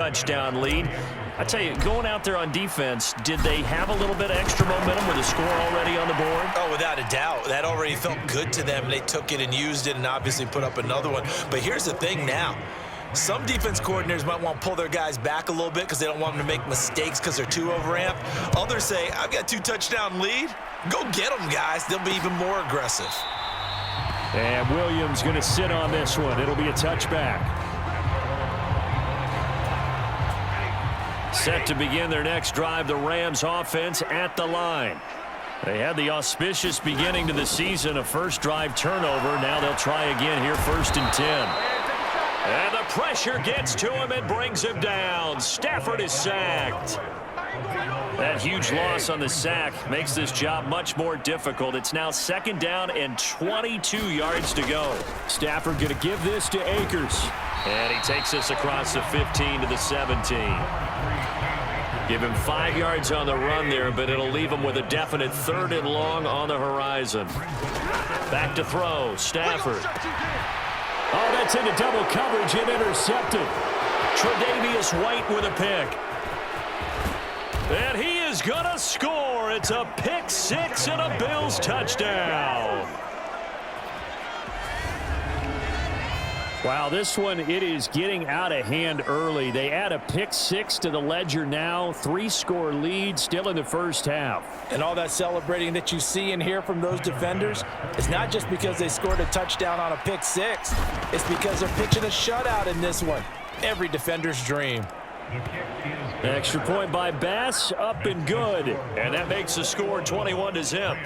touchdown lead. I tell you, going out there on defense, did they have a little bit of extra momentum with the score already on the board? Oh, without a doubt. That already felt good to them. They took it and used it and obviously put up another one. But here's the thing now. Some defense coordinators might want to pull their guys back a little bit because they don't want them to make mistakes because they're too overamped. Others say, I've got 2 touchdown lead. Go get them, guys. They'll be even more aggressive. And Williams going to sit on this one. It'll be a touchback. Set to begin their next drive, the Rams offense at the line. They had the auspicious beginning to the season, a first drive turnover. Now they'll try again here, 1st and 10. And the pressure gets to him and brings him down. Stafford is sacked. That huge loss on the sack makes this job much more difficult. It's now 2nd down and 22 yards to go. Stafford going to give this to Akers. And he takes this across the 15 to the 17. Give him 5 yards on the run there, but it'll leave him with a definite 3rd and long on the horizon. Back to throw, Stafford. Oh, that's into double coverage and intercepted. Tre'Davious White with a pick. And he is going to score. It's a pick 6 and a Bills touchdown. Wow, this one, it is getting out of hand early. They add a pick 6 to the ledger now. 3-score lead still in the first half. And all that celebrating that you see and hear from those defenders is not just because they scored a touchdown on a pick 6. It's because they're pitching a shutout in this one. Every defender's dream. Extra point by Bass, up and good. And that makes the score 21-0.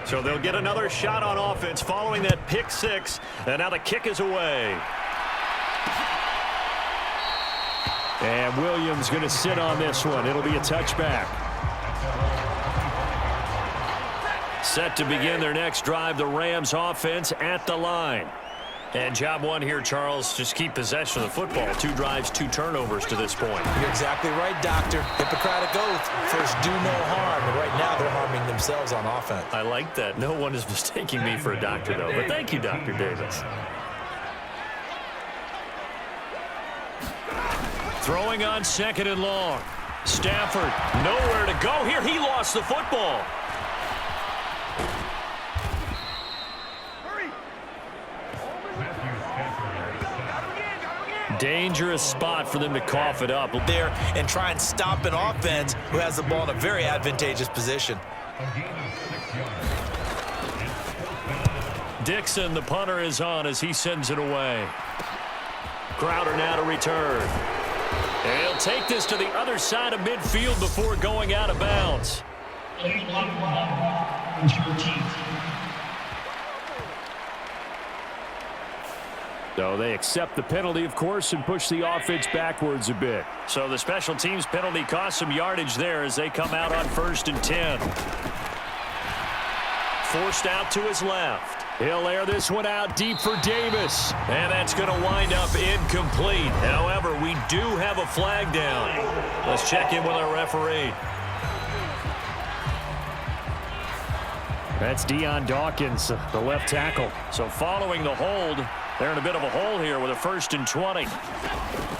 So they'll get another shot on offense following that pick 6. And now the kick is away. And Williams going to sit on this one. It'll be a touchback. Set to begin their next drive, the Rams offense at the line. And job one here, Charles, just keep possession of the football. 2 drives, 2 turnovers to this point. You're exactly right, Doctor. Hippocratic oath. First, do no harm. And right now, they're harming themselves on offense. I like that. No one is mistaking me for a doctor, though. But thank you, Dr. Davis. Throwing on 2nd and long. Stafford, nowhere to go here. He lost the football. Dangerous spot for them to cough it up there and try and stop an offense who has the ball in a very advantageous position. Dixon, the punter, is on as he sends it away. Crowder now to return. And he'll take this to the other side of midfield before going out of bounds. So they accept the penalty, of course, and push the offense backwards a bit. So the special teams penalty cost some yardage there as they come out on 1st and 10. Forced out to his left. He'll air this one out deep for Davis. And that's going to wind up incomplete. However, we do have a flag down. Let's check in with our referee. That's Deion Dawkins, the left tackle. So following the hold, they're in a bit of a hole here with a 1st and 20.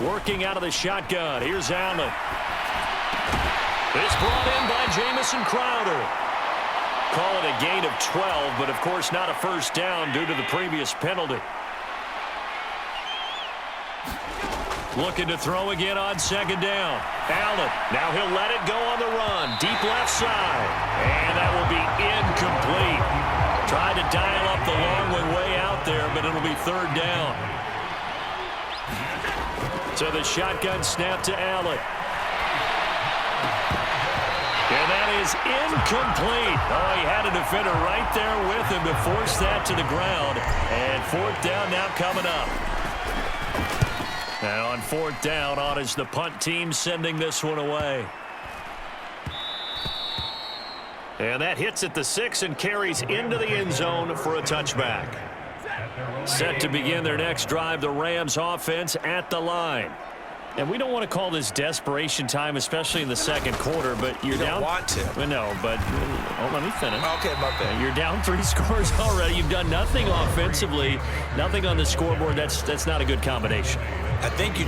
Working out of the shotgun. Here's Allen. It's brought in by Jamison Crowder. Call it a gain of 12, but of course not a first down due to the previous penalty. Looking to throw again on 2nd down. Allen. Now he'll let it go on the run. Deep left side. And that will be incomplete. Tried to dial up the long one way out there, but it'll be 3rd down. So the shotgun snap to Allen. And that is incomplete. Oh, he had a defender right there with him to force that to the ground. And 4th down now coming up. And on 4th down, on is the punt team sending this one away. And that hits at the 6 and carries into the end zone for a touchback. Set to begin their next drive, the Rams offense at the line. And we don't want to call this desperation time, especially in the second quarter, but you're You down. don't want to. No, but let me finish. Okay, my bad. You're down 3 scores already. You've done nothing offensively, nothing on the scoreboard. That's not a good combination. I think you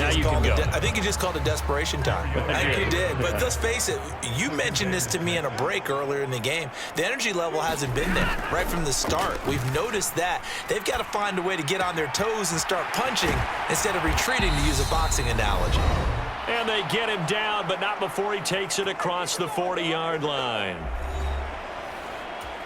just called it desperation time. I think you did. But let's face it, you mentioned this to me in a break earlier in the game. The energy level hasn't been there right from the start. We've noticed that. They've got to find a way to get on their toes and start punching instead of retreating, to use a boxing analogy. And they get him down, but not before he takes it across the 40-yard line.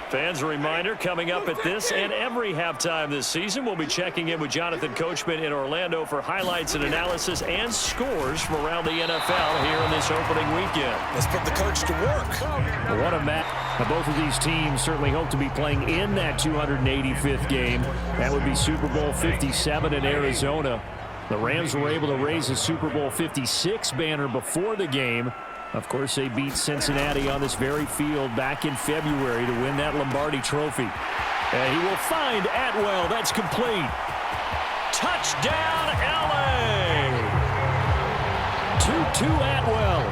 Fans, a reminder, coming up at this and every halftime this season, we'll be checking in with Jonathan Coachman in Orlando for highlights and analysis and scores from around the NFL here in this opening weekend. Let's put the coach to work. What a match. Both of these teams certainly hope to be playing in that 285th game. That would be Super Bowl 57 in Arizona. The Rams were able to raise a Super Bowl 56 banner before the game. Of course, they beat Cincinnati on this very field back in February to win that Lombardi trophy. And he will find Atwell. That's complete. Touchdown, L.A. 2-2 Atwell.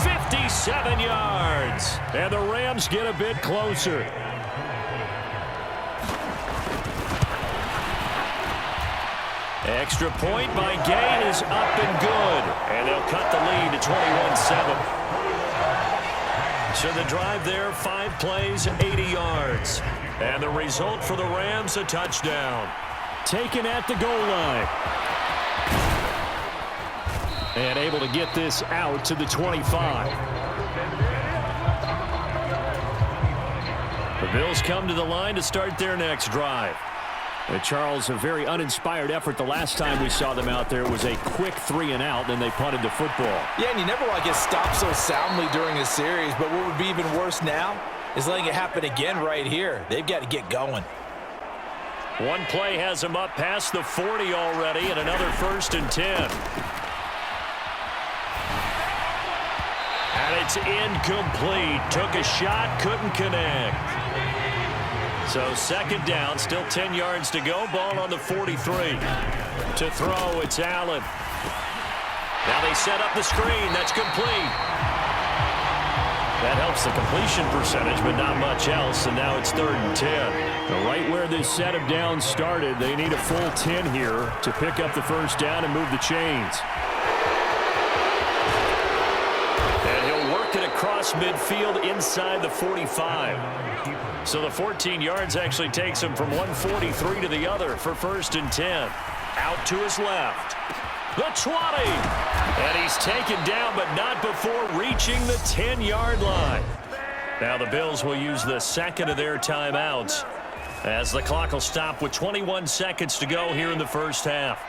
57 yards. And the Rams get a bit closer. Extra point by Gay is up and good. And they'll cut the lead to 21-7. So the drive there, 5 plays, 80 yards. And the result for the Rams, a touchdown. Taken at the goal line. And able to get this out to the 25. The Bills come to the line to start their next drive. Charles, a very uninspired effort the last time we saw them out there. It was a quick 3 and out, then they punted the football. Yeah, and you never want to get stopped so soundly during a series, but what would be even worse now is letting it happen again right here. They've got to get going. One play has them up past the 40 already, and another 1st and 10. And it's incomplete. Took a shot, couldn't connect. So 2nd down, still 10 yards to go. Ball on the 43. To throw, it's Allen. Now they set up the screen. That's complete. That helps the completion percentage, but not much else. And now it's 3rd and 10. Right where this set of downs started, they need a full 10 here to pick up the 1st down and move the chains. And he'll work it across midfield inside the 45. So the 14 yards actually takes him from 143 to the other for 1st and 10. Out to his left. The 20. And he's taken down, but not before reaching the 10-yard line. Now the Bills will use the 2nd of their timeouts as the clock will stop with 21 seconds to go here in the 1st half.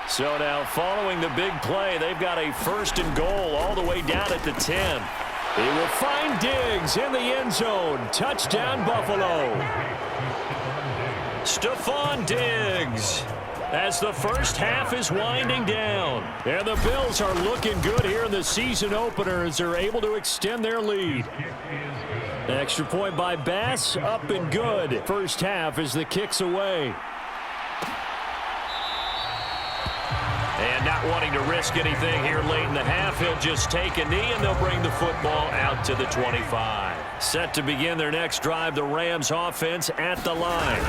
So now following the big play, they've got a 1st and goal all the way down at the 10. He will find Diggs in the end zone. Touchdown, Buffalo. Stephon Diggs as the 1st half is winding down. And the Bills are looking good here in the season opener as they're able to extend their lead. Extra point by Bass, up and good. 1st half as the kick's away. And not wanting to risk anything here late in the half, he'll just take a knee, and they'll bring the football out to the 25. Set to begin their next drive, the Rams offense at the line.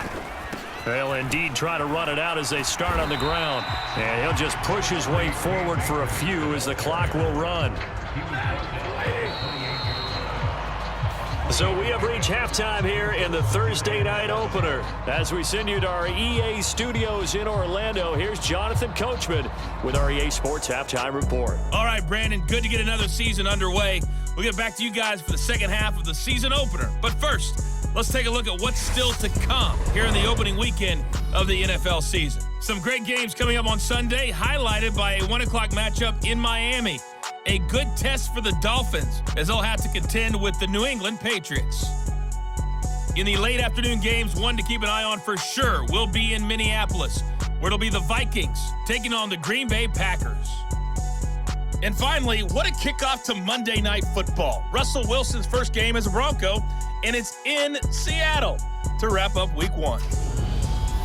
They'll indeed try to run it out as they start on the ground. And he'll just push his way forward for a few as the clock will run. So we have reached halftime here in the Thursday night opener. As we send you to our EA studios in Orlando, here's Jonathan Coachman with our EA Sports Halftime Report. All right, Brandon, good to get another season underway. We'll get back to you guys for the 2nd half of the season opener. But first, let's take a look at what's still to come here in the opening weekend of the NFL season. Some great games coming up on Sunday, highlighted by a 1 o'clock matchup in Miami. A good test for the Dolphins as they'll have to contend with the New England Patriots. In the late afternoon games, one to keep an eye on for sure will be in Minneapolis, where it'll be the Vikings taking on the Green Bay Packers. And finally, what a kickoff to Monday Night Football. Russell Wilson's first game as a Bronco, and it's in Seattle to wrap up Week 1.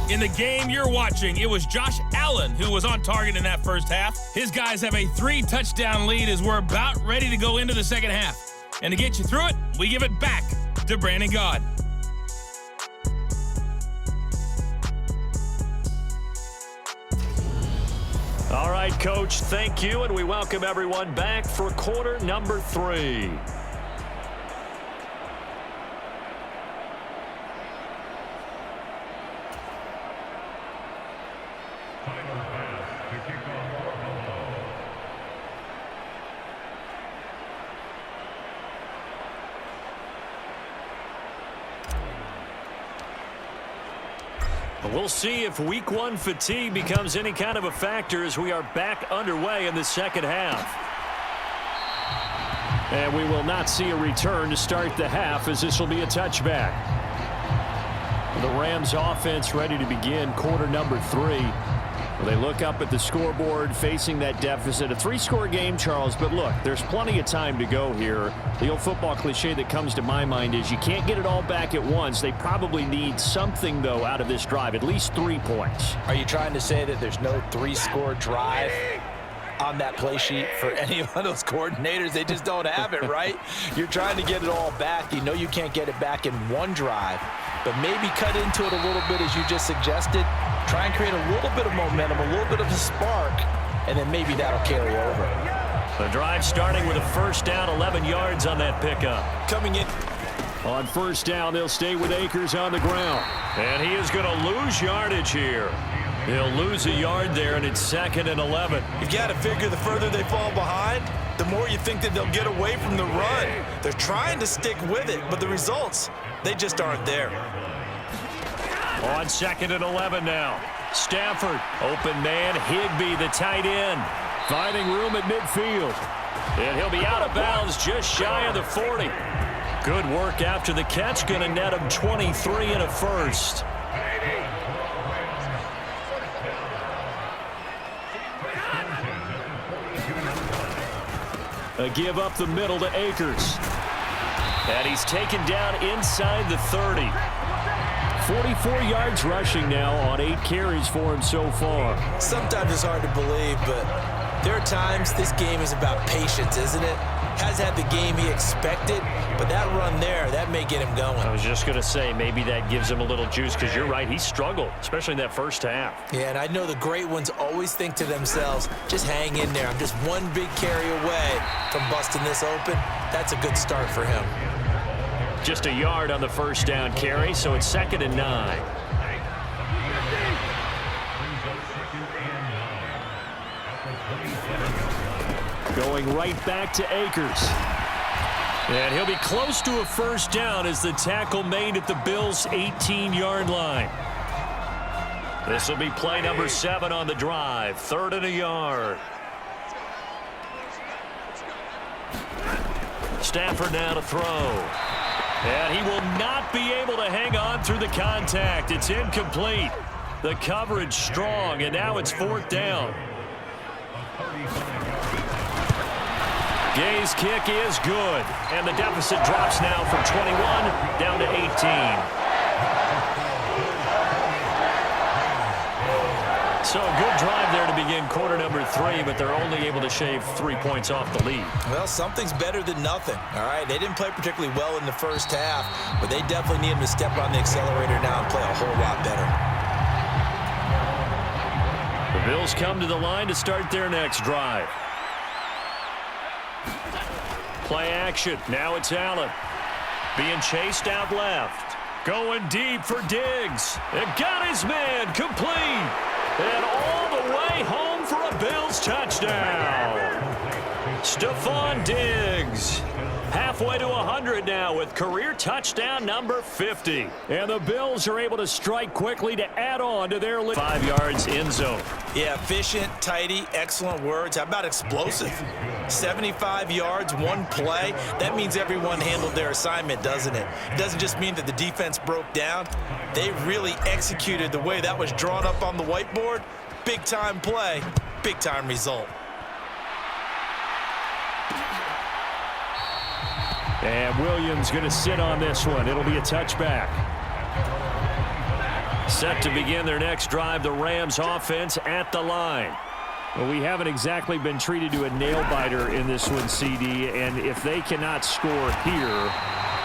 In the game you're watching, it was Josh Allen who was on target in that first half. His guys have a 3-touchdown lead as we're about ready to go into the second half. And to get you through it, we give it back to Brandon Gaud. All right, Coach, thank you, and we welcome everyone back for quarter number 3. We'll see if week 1 fatigue becomes any kind of a factor as we are back underway in the second half. And we will not see a return to start the half as this will be a touchback. The Rams offense ready to begin quarter number 3. They look up at the scoreboard facing that deficit. A 3-score game, Charles, but look, there's plenty of time to go here. The old football cliche that comes to my mind is you can't get it all back at once. They probably need something, though, out of this drive, at least 3 points. Are you trying to say that there's no 3-score drive on that play sheet for any of those coordinators? They just don't have it, right? You're trying to get it all back. You know you can't get it back in one drive, but maybe cut into it a little bit as you just suggested. Try and create a little bit of momentum, a little bit of a spark, and then maybe that'll carry over. The drive starting with a first down, 11 yards on that pickup. Coming in. On first down, they'll stay with Akers on the ground. And he is going to lose yardage here. He'll lose a yard there, and it's 2nd and 11. You've got to figure the further they fall behind, the more you think that they'll get away from the run. They're trying to stick with it, but the results, they just aren't there. On 2nd and 11 now. Stafford, open man, Higbee, the tight end, finding room at midfield. And he'll be out of bounds just shy of the 40. Good work after the catch, going to net him 23 and a first. A give up the middle to Akers. And he's taken down inside the 30. 44 yards rushing now on 8 carries for him so far. Sometimes it's hard to believe, but there are times this game is about patience, isn't it? Has had the game he expected, but that run there, that may get him going. I was just going to say, maybe that gives him a little juice, because you're right, he struggled, especially in that first half. Yeah, and I know the great ones always think to themselves, just hang in there. I'm just one big carry away from busting this open. That's a good start for him. Just a yard on the first down carry, so it's 2nd and 9. Going right back to Akers. And he'll be close to a first down as the tackle made at the Bills' 18-yard line. This will be play number 7 on the drive. 3rd and a yard. Stafford now to throw. And he will not be able to hang on through the contact. It's incomplete. The coverage strong, and now it's 4th down. Gay's kick is good, and the deficit drops now from 21 down to 18. So a good drive there to begin quarter number 3, but they're only able to shave 3 points off the lead. Well, something's better than nothing, all right? They didn't play particularly well in the first half, but they definitely need him to step on the accelerator now and play a whole lot better. The Bills come to the line to start their next drive. Play action. Now it's Allen. Being chased out left. Going deep for Diggs. And got his man complete. And all the way home for a Bills touchdown. Stephon Diggs. Halfway to 100 now with career touchdown number 50. And the Bills are able to strike quickly to add on to their lead. 5 yards in zone. Yeah, efficient, tidy, excellent words. How about explosive? 75 yards, 1 play. That means everyone handled their assignment, doesn't it? It doesn't just mean that the defense broke down. They really executed the way that was drawn up on the whiteboard. Big-time play, big-time result. And Williams going to sit on this one. It'll be a touchback. Set to begin their next drive, the Rams offense at the line. Well, we haven't exactly been treated to a nail-biter in this one, CD, and if they cannot score here,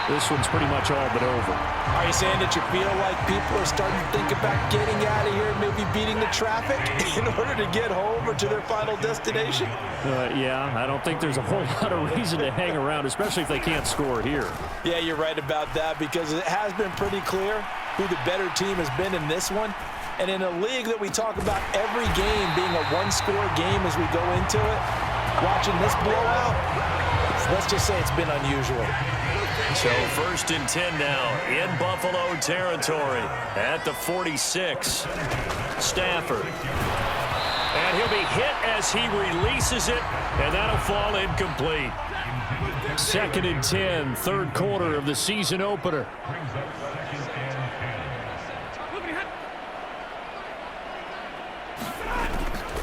this one's pretty much all but over. Are you saying that you feel like people are starting to think about getting out of here, maybe beating the traffic in order to get home or to their final destination? Yeah, I don't think there's a whole lot of reason to hang around, especially if they can't score here. Yeah, you're right about that, because it has been pretty clear who the better team has been in this one. And in a league that we talk about every game being a one-score game as we go into it, watching this blowout, let's just say it's been unusual. So 1st and 10 now in Buffalo territory at the 46. Stafford. And he'll be hit as he releases it, and that'll fall incomplete. 2nd and 10, third quarter of the season opener.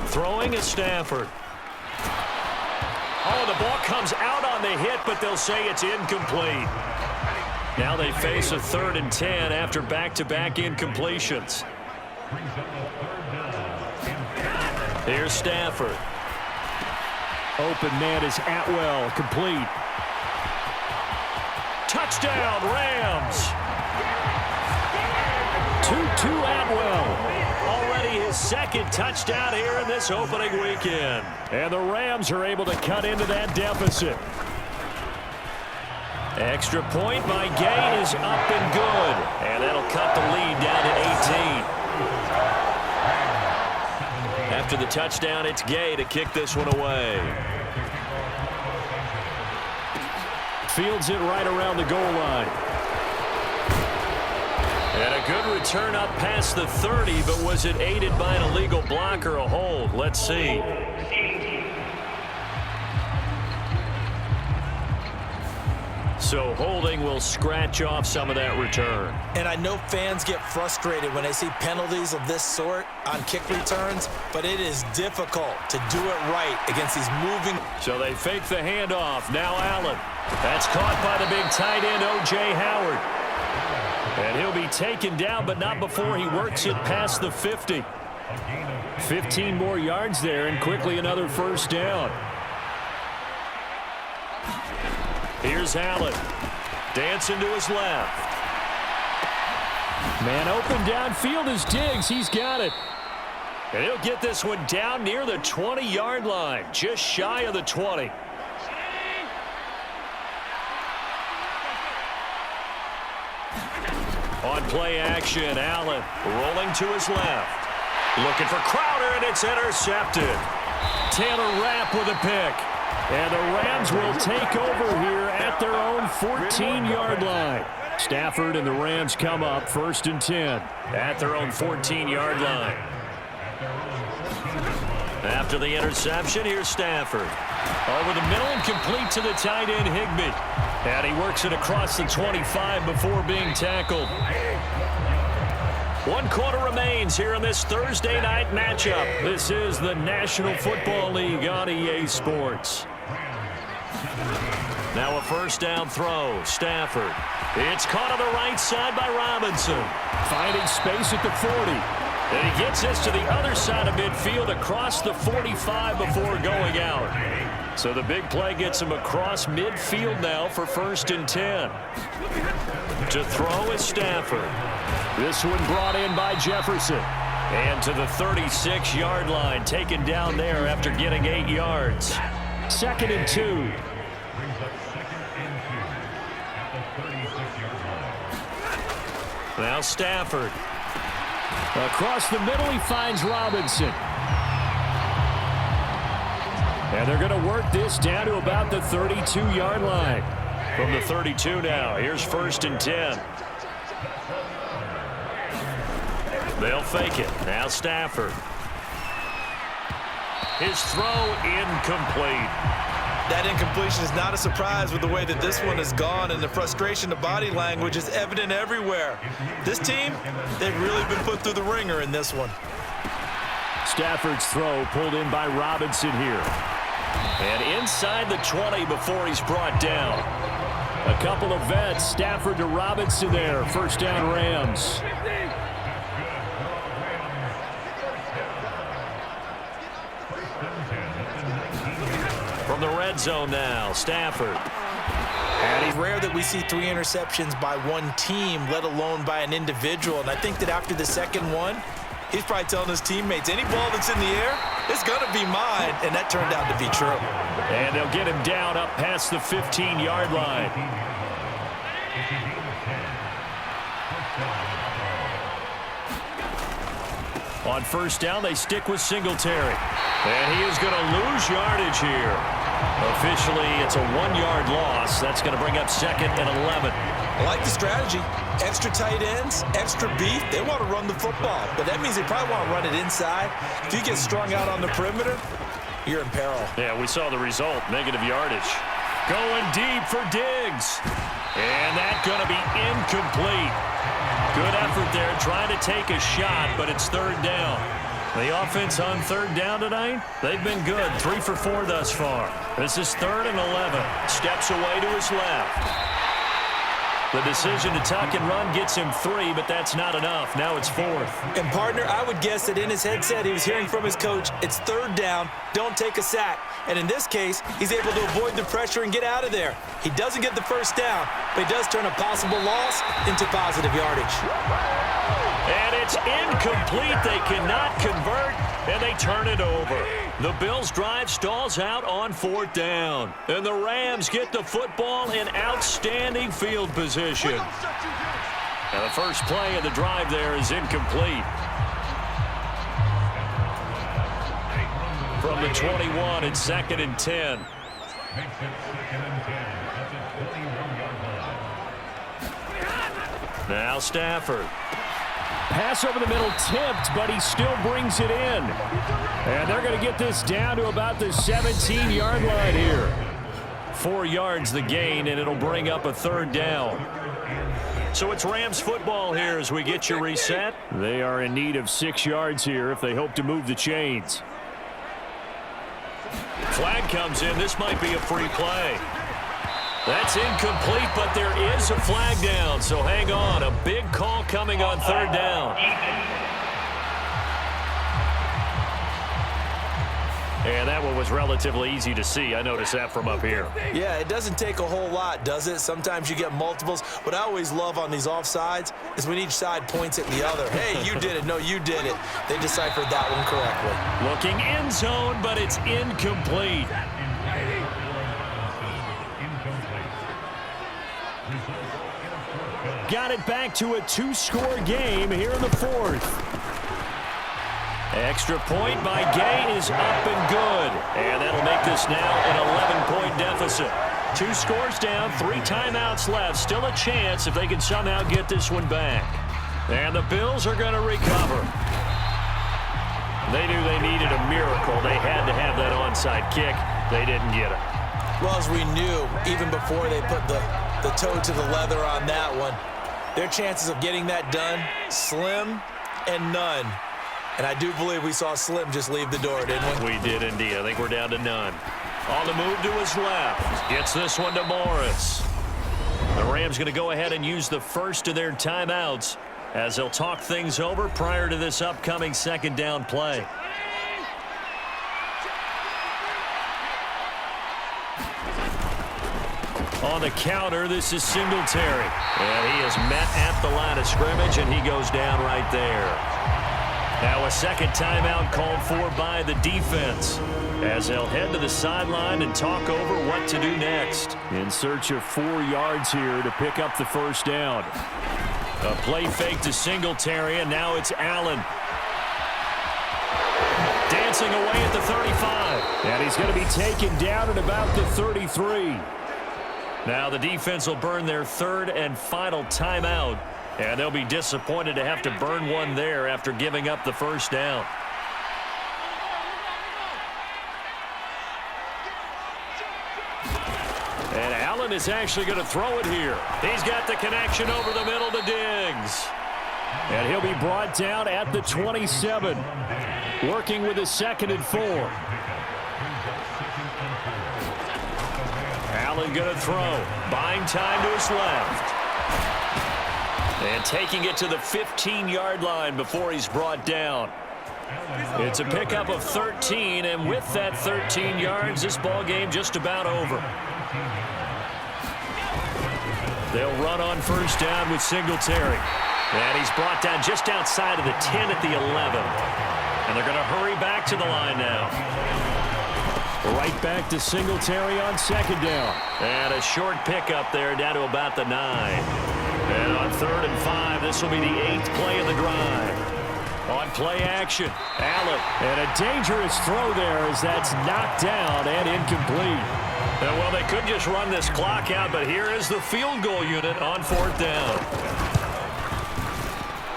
Throwing is Stafford. Oh, the ball comes out on the hit, but they'll say it's incomplete. Now they face a 3rd and 10 after back-to-back incompletions. Here's Stafford. Open man is Atwell, complete. Touchdown, Rams! 2-2 Atwell. Already his 2nd touchdown here in this opening weekend. And the Rams are able to cut into that deficit. Extra point by Gay is up and good. And that'll cut the lead down to 18. After the touchdown, it's Gay to kick this one away. Fields it right around the goal line. And a good return up past the 30, but was it aided by an illegal block or a hold? Let's see. So holding will scratch off some of that return. And I know fans get frustrated when they see penalties of this sort on kick returns, but it is difficult to do it right against these moving. So they fake the handoff. Now Allen. That's caught by the big tight end, O.J. Howard. And he'll be taken down, but not before he works it past the 50. 15 more yards there, and quickly another first down. Here's Allen. Dancing to his left. Man open downfield is Diggs. He's got it. And he'll get this one down near the 20-yard line, just shy of the 20. On play action, Allen rolling to his left. Looking for Crowder, and it's intercepted. Taylor Rapp with a pick. And the Rams will take over here at their own 14-yard line. Stafford and the Rams come up 1st and 10. At their own 14-yard line. After the interception, here's Stafford. Over the middle and complete to the tight end, Higbee. And he works it across the 25 before being tackled. 1 quarter remains here in this Thursday night matchup. This is the National Football League on EA Sports. Now a first down throw. Stafford. It's caught on the right side by Robinson. Finding space at the 40. And he gets this to the other side of midfield across the 45 before going out. So the big play gets him across midfield now for 1st and 10. To throw is Stafford. This one brought in by Jefferson. And to the 36-yard line, taken down there after getting 8 yards. 2nd and 2. Now Stafford. Across the middle, he finds Robinson. And they're going to work this down to about the 32-yard line. From the 32 now, here's 1st and 10. They'll fake it. Now Stafford. His throw incomplete. That incompletion is not a surprise with the way that this one has gone, and the frustration, the body language is evident everywhere. This team, they've really been put through the ringer in this one. Stafford's throw pulled in by Robinson here. And inside the 20 before he's brought down. A couple of vets, Stafford to Robinson there. First down, Rams. From the red zone now, Stafford. And it's rare that we see 3 interceptions by one team, let alone by an individual. And I think that after the second one, he's probably telling his teammates, any ball that's in the air, it's going to be mine. And that turned out to be true. And they'll get him down up past the 15-yard line. On first down, they stick with Singletary. And he is going to lose yardage here. Officially, it's a 1-yard loss. That's going to bring up 2nd and 11. I like the strategy. Extra tight ends, extra beef. They want to run the football, but that means they probably want to run it inside. If you get strung out on the perimeter, you're in peril. Yeah, we saw the result, negative yardage. Going deep for Diggs. And that's going to be incomplete. Good effort there, trying to take a shot, but it's 3rd down. The offense on 3rd down tonight, they've been good. 3 for 4 thus far. This is 3rd and 11. Steps away to his left. The decision to tuck and run gets him 3, but that's not enough. Now it's 4th. And, partner, I would guess that in his headset he was hearing from his coach, it's 3rd down, don't take a sack. And in this case, he's able to avoid the pressure and get out of there. He doesn't get the 1st down, but he does turn a possible loss into positive yardage. And it's incomplete. They cannot convert, and they turn it over. The Bills' drive stalls out on 4th down. And the Rams get the football in outstanding field position. Now the first play of the drive there is incomplete. From the 21, it's 2nd and 10. Now Stafford. Pass over the middle tipped, but he still brings it in. And they're going to get this down to about the 17-yard line here. 4 yards the gain, and it'll bring up a 3rd down. So it's Rams football here as we get you reset. They are in need of 6 yards here if they hope to move the chains. Flag comes in. This might be a free play. That's incomplete, but there is a flag down, so hang on. A big call coming on 3rd down. And that one was relatively easy to see. I noticed that from up here. Yeah, it doesn't take a whole lot, does it? Sometimes you get multiples. What I always love on these offsides is when each side points at the other. Hey, you did it. No, you did it. They deciphered that one correctly. Looking end zone, but it's incomplete. Got it back to a 2-score game here in the 4th. Extra point by Gay is up and good. And that'll make this now an 11-point deficit. 2 scores down, 3 timeouts left. Still a chance if they can somehow get this one back. And the Bills are going to recover. They knew they needed a miracle. They had to have that onside kick. They didn't get it. Well, as we knew, even before they put the toe to the leather on that one, their chances of getting that done, slim and none. And I do believe we saw Slim just leave the door, didn't we? We did indeed. I think we're down to none. On the move to his left. Gets this one to Morris. The Rams going to go ahead and use the first of their timeouts as they'll talk things over prior to this upcoming 2nd down play. On the counter, this is Singletary. And he is met at the line of scrimmage, and he goes down right there. Now a 2nd timeout called for by the defense as they'll head to the sideline and talk over what to do next. In search of 4 yards here to pick up the 1st down. A play fake to Singletary, and now it's Allen. Dancing away at the 35. And he's going to be taken down at about the 33. Now the defense will burn their 3rd and final timeout. And they'll be disappointed to have to burn one there after giving up the 1st down. And Allen is actually going to throw it here. He's got the connection over the middle to Diggs. And he'll be brought down at the 27. Working with a 2nd and 4. Allen going to throw. Buying time to his left. And taking it to the 15-yard line before he's brought down. It's a pickup of 13, and with that 13 yards, this ball game just about over. They'll run on first down with Singletary. And he's brought down just outside of the 10 at the 11. And they're going to hurry back to the line now. Right back to Singletary on second down. And a short pickup there down to about the 9. And on 3rd and 5, this will be the 8th play of the drive. On play action, Allen. And a dangerous throw there as that's knocked down and incomplete. Well, they could just run this clock out, but here is the field goal unit on 4th down.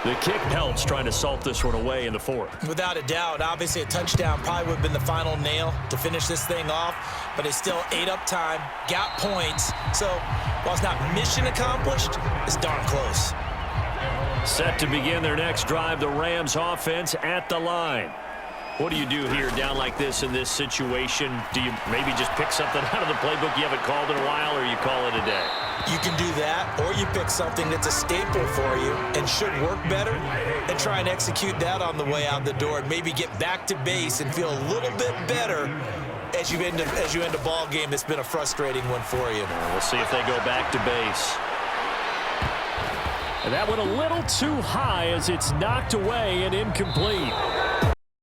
The kick helps trying to salt this one away in the 4th. Without a doubt, obviously a touchdown probably would have been the final nail to finish this thing off, but it's still ate up time, got points. So while it's not mission accomplished, it's darn close. Set to begin their next drive, the Rams offense at the line. What do you do here down like this in this situation? Do you maybe just pick something out of the playbook you haven't called in a while, or you call it a day? You can do that, or you pick something that's a staple for you and should work better and try and execute that on the way out the door and maybe get back to base and feel a little bit better as you end a ball game that's been a frustrating one for you. We'll see if they go back to base. And that went a little too high as it's knocked away and incomplete.